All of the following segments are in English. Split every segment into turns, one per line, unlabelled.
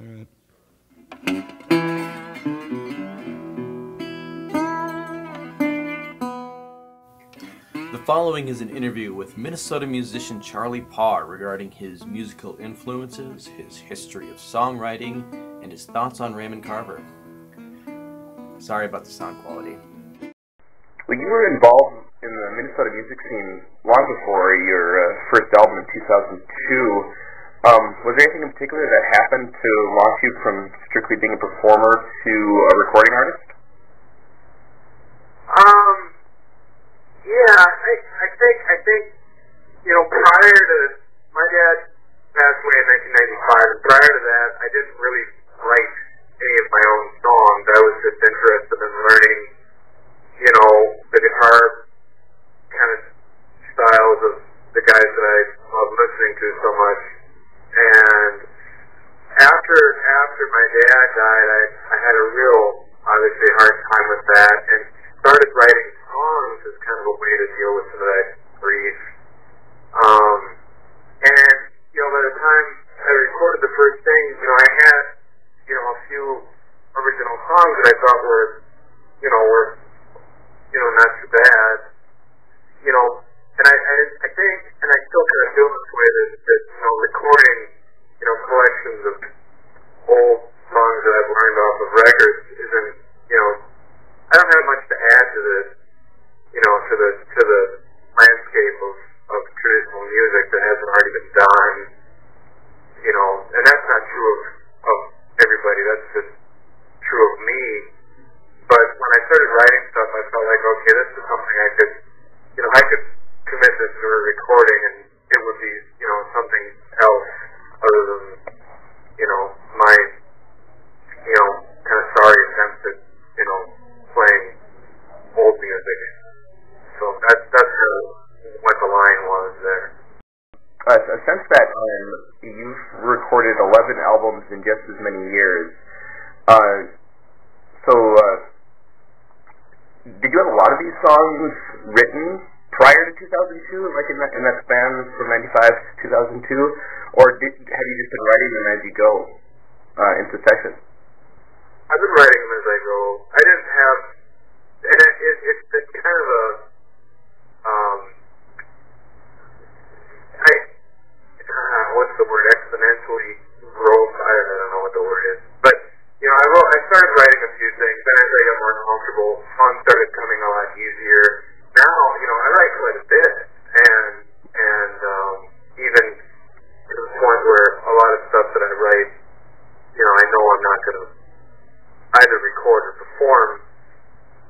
right.
The following is an interview with Minnesota musician Charlie Parr regarding his musical influences, his history of songwriting, and his thoughts on Raymond Carver. Sorry about the sound quality.
Well, you were involved in the Minnesota music scene long before your first album in 2002. Was there anything in particular that happened to launch you from strictly being a performer to a recording artist?
Yeah, I think, prior to, my dad passed away in 1995, and prior to that, I didn't really write any of my own songs. I was just interested in learning, the guitar kind of styles of the guys that I love listening to so much. And after my dad died, I had a real, obviously, hard time with that, and started writing songs as kind of a way to deal with some of that grief. And, by the time I recorded the first thing, I had, a few original songs that I thought were not too bad, and I think, and I still kind of feel this way, that recording, collections of old songs that I've learned off of records isn't, I don't have much to add to this, to the landscape of traditional music that hasn't already been done, and that's not true of everybody, that's just true of me. But when I started writing stuff, I felt like, okay, this is something I could commit this to a recording, and it would be, something else other than, my, kind of sorry attempt at, playing old music. So that's kind of what the line was there.
Since that time, you've recorded 11 albums in just as many years. Did you have a lot of these songs written prior to 2002, like in that span from 95 to 2002, or have you just been writing them as you go in succession?
I've been writing them as I go. I didn't have, and it's been kind of a, what's the word, exponentially growth, I don't know what the word is, but, I started writing a few things, then as I got more comfortable, songs started coming a lot easier. Now, I write quite a bit, and even to the point where a lot of stuff that I write, I know I'm not going to either record or perform,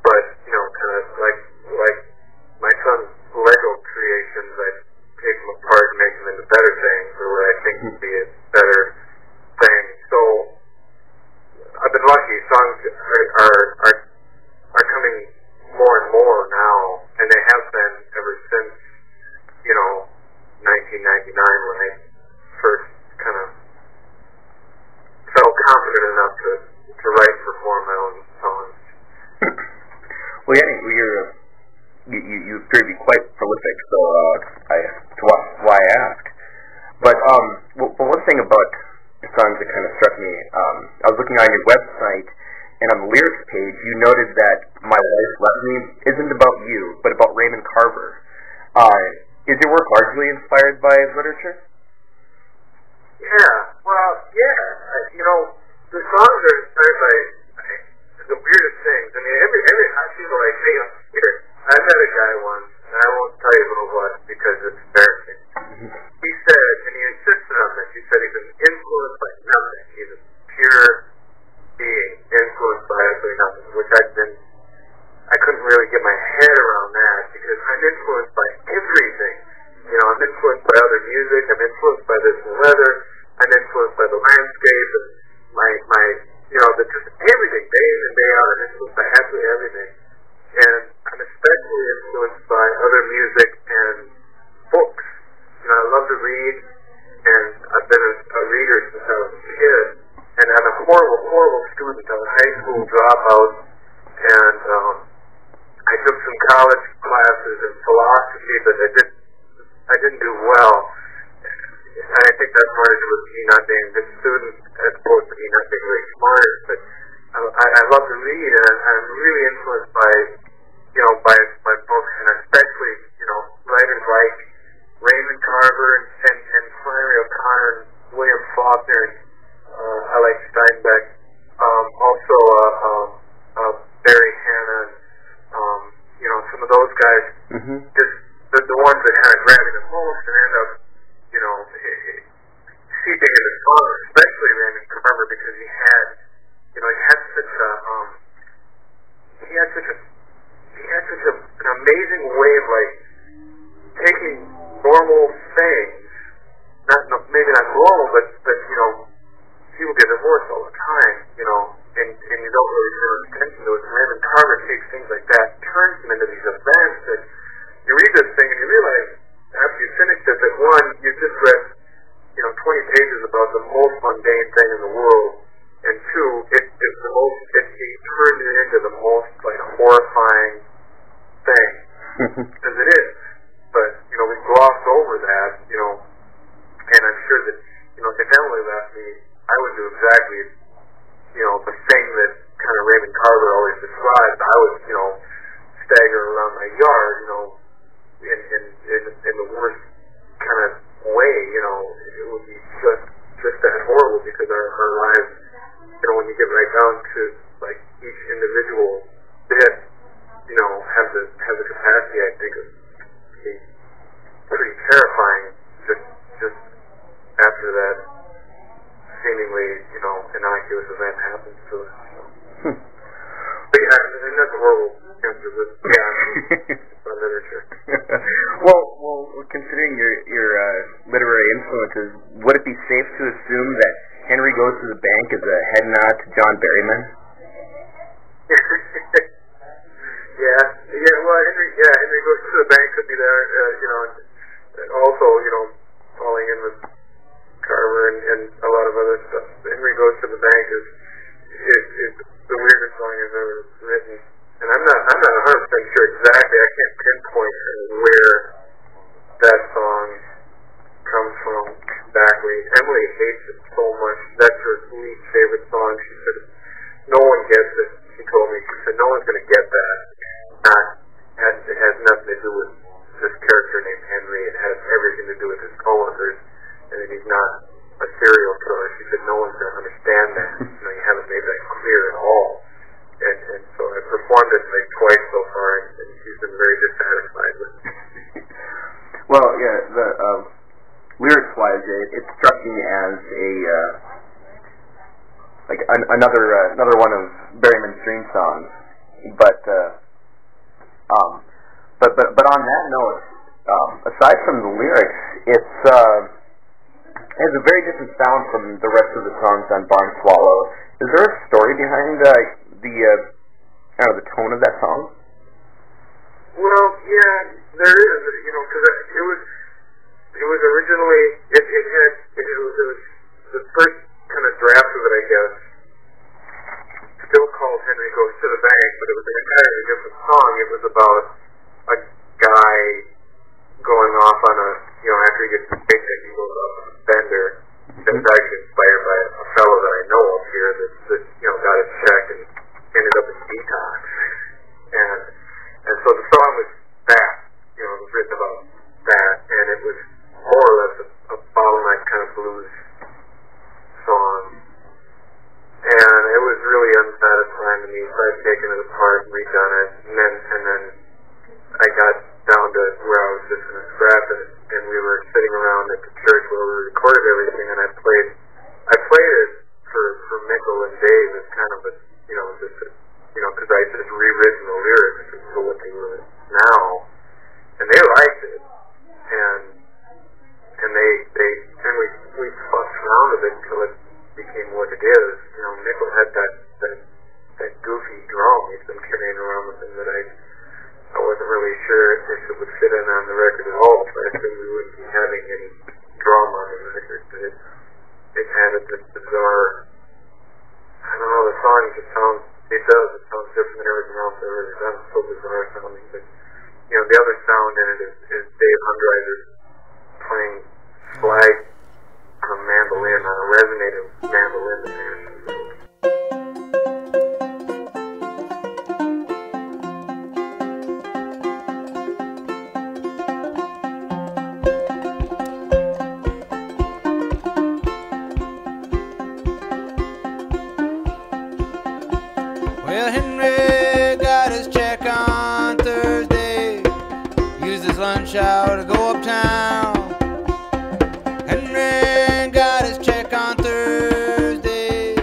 but, kind of like my son's Lego creations, I take them apart and make them into better things, or what I think would be a better thing. So, I've been lucky. Songs are coming more and more now, and they have been ever since, 1999 when I first kind of felt confident enough to write and perform my own songs.
Well, you appear to be quite prolific, so that's why I asked. But one thing about the songs that kind of struck me, I was looking on your website, and on the lyrics page, you noted that My Wife Left Me isn't about you, but about Raymond Carver. Is your work largely inspired by literature?
Yeah, well, yeah. The songs are inspired by the weirdest things. I mean, every I feel like, hey, I met a guy once, and I won't tell you who it was because it's embarrassing. He said, and he insisted on this, he said he's been influenced by nothing. He's a pure being, influenced by absolutely nothing, which I couldn't really get my head around that, because I'm influenced by everything. I'm influenced by other music, I'm influenced by this weather, I'm influenced by the landscape, and just everything, day in and day out, I'm influenced by absolutely everything. And I'm especially influenced by other music and books. I love to read, and I've been a reader since I was a kid, and I'm a horrible student. I'm a high school dropout, and I took some college classes in philosophy, but I didn't do well. And I think that part of it was me not being a good student as opposed to me not being very smart. But I love to read, and I'm really influenced by, by books, and especially, writers like Raymond Carver and Flannery O'Connor and William Faulkner. I like Steinbeck. Also, Barry Hanna, some of those guys.
Mm-hmm.
Just the ones that kind of grab me the most and end up, seeping into songs, especially Raymond Carver, because he had such an amazing way of like taking normal things, maybe not normal, but people get divorced all the time, and you don't really pay attention to it. Raymond Carver takes things like that, turns them into these events that you read this thing and you realize after you finish it that one, you just read 20 pages about the most mundane thing in the world, and two, it turned it into the most like horrifying thing, as it is. But we glossed over that, and I'm sure that if Emily left me, I would do exactly the thing that kind of Raymond Carver always described. I would stagger around my yard, in the worst kind of way. It would be just that horrible, because our lives, when you get right down to like each individual bit, have the capacity, I think, of being pretty terrifying just after that seemingly, innocuous event happens to us. But yeah, and that's a horrible answer, but yeah, it's on literature.
Well, considering your literary influences, would it be safe to assume that Henry Goes to the Bank is a head nod to John Berryman?
Well, Henry Goes to the Bank could be there, and also, falling in with Carver and a lot of other stuff. Henry Goes to the Bank is the weirdest song I've ever written, and I'm not 100% sure exactly. I can't pinpoint where that song comes from exactly. Emily hates it so much. That's her least favorite song. She said, "No one gets it." She told me. She said, "No one's going to get that. It has nothing to do with this character named Henry. It has everything to do with his coworkers, and that he's not a serial killer." She said, "No one's going to understand that. You haven't made that clear at all." And so I performed it like twice so far, and she's been very dissatisfied with it.
Well, yeah, the lyrics-wise, it struck me as another one of Berryman's dream songs. But on that note, aside from the lyrics, it has a very different sound from the rest of the songs on Barn Swallow. Is there a story behind the tone of that song?
Well, yeah, there is. Because it was originally it was the first kind of draft of it, I guess, still called Henry Goes to the Bank, but it was an entirely different song. It was about a guy going off on after he gets the paycheck, he goes off on a bender. That's actually inspired by a fellow that I know up here that got his check and ended up in detox. And so the song was that, it was written about that, and it was more or less a bottleneck kind of blues song. And it was really unsatisfying to me, so I've taken it apart and redone it, and then I got down to where I was just going to scrap it, and we were sitting around at the church where we recorded everything, and I played it for Mikkel and Dave as kind of a, because I had just rewritten the lyrics to what they were now, and they liked it, and we fussed around with it until it became what it is. Mikkel had that goofy drum he's been carrying around with him that I wasn't really sure if it would fit in on the record at all, but I think we wouldn't be having any drum on the record. But it had this bizarre, I don't know, the song just sounds different than everything else I've ever done. It's so bizarre sounding. But, the other sound in it is Dave Hundreiser playing slide on a resonating mandolin that Anderson wrote.
Well, Henry got his check on Thursday, used his lunch hour to go uptown. Henry got his check on Thursday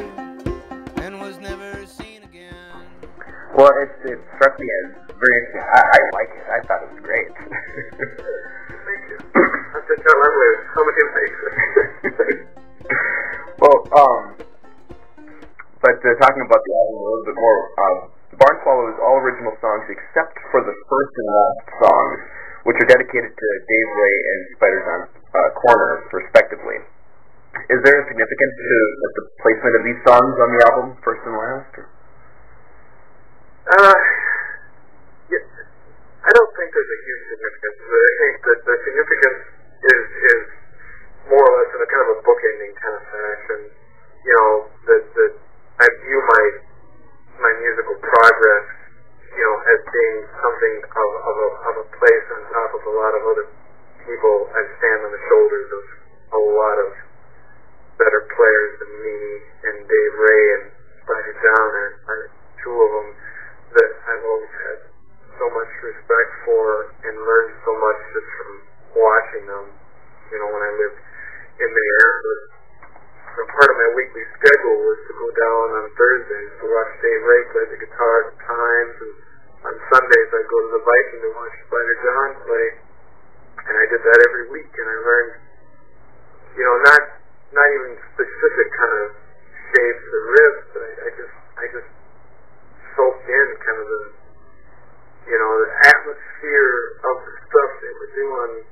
and was never seen again.
Well, it struck me as very interesting. I like it. I thought it was great.
Thank you. I have to tell Emily how much he makes it.
Well, but talking about the album a little bit more, Barn Swallow is all original songs except for the first and last songs, which are dedicated to Dave Ray and Spider John Corner, respectively. Is there a significance to the placement of these songs on the album, first and last? Or?
Yeah, I don't think there's a huge significance. I think that the significance is more or less in a kind of a bookending kind of fashion. You know, that I view my musical progress, you know, as being something of a place on top of a lot of other people. I stand on the shoulders of a lot of better players than me, and Dave Ray and Spider John are two of them that I've always had so much respect for and learned so much just from watching them. You know, when I lived in Minneapolis, part of my weekly schedule was to go down on Thursdays to watch Dave Ray play the guitar at times, and on Sundays I'd go to the Viking to watch Spider John play, and I did that every week, and I learned, you know, not even specific kind of shapes or riffs, but I just soaked in kind of the, you know, the atmosphere of the stuff they were doing.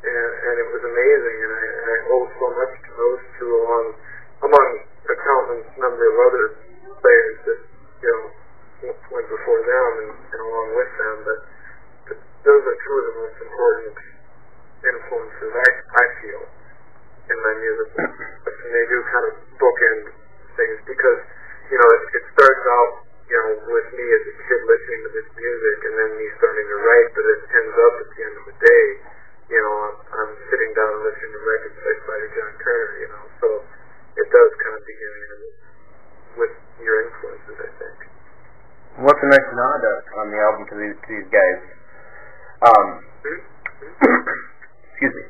And it was amazing, and I owe so much to those two, among a countless number of other players that, you know, went before them and along with them. But those are two of the most important influences I feel in my music. And they do kind of bookend things because, you know, it starts out, you know, with me as a kid listening to this music, and then me starting to write, but it ends up at the end of the day, you know, I'm sitting down and listening to records by Spider John Carter, you know, so it does kind of begin with your influences, I think.
What's a nice nod on the album to these guys? Excuse me.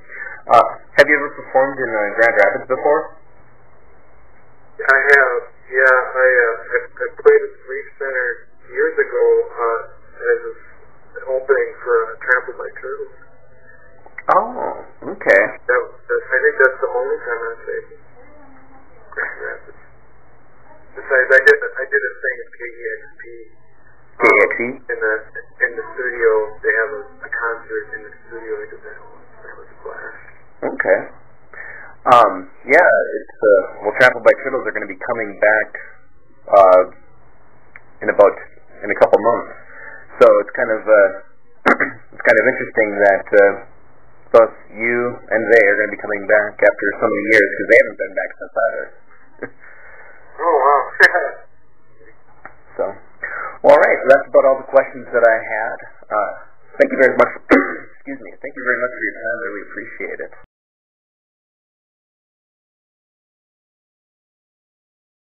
Have you ever performed in Grand Rapids before?
I have, yeah. I played at the Reef Center years ago as an opening for Trampled by Turtles.
Oh, okay.
I think that's the only time I've played Grand Rapids. Besides, I did a thing at KEXP.
KEXP?
In the studio, they have a concert in the studio. I did that once. That was a blast.
Okay. Yeah, it's well, Trampled by Turtles are going to be coming back in a couple months. So it's kind of it's kind of interesting that both you and they are going to be coming back after so many years, because they haven't been back since either.
Oh, wow.
So, well, all right. So that's about all the questions that I had. Thank you very much. Excuse me. Thank you very much for your time. I really appreciate it.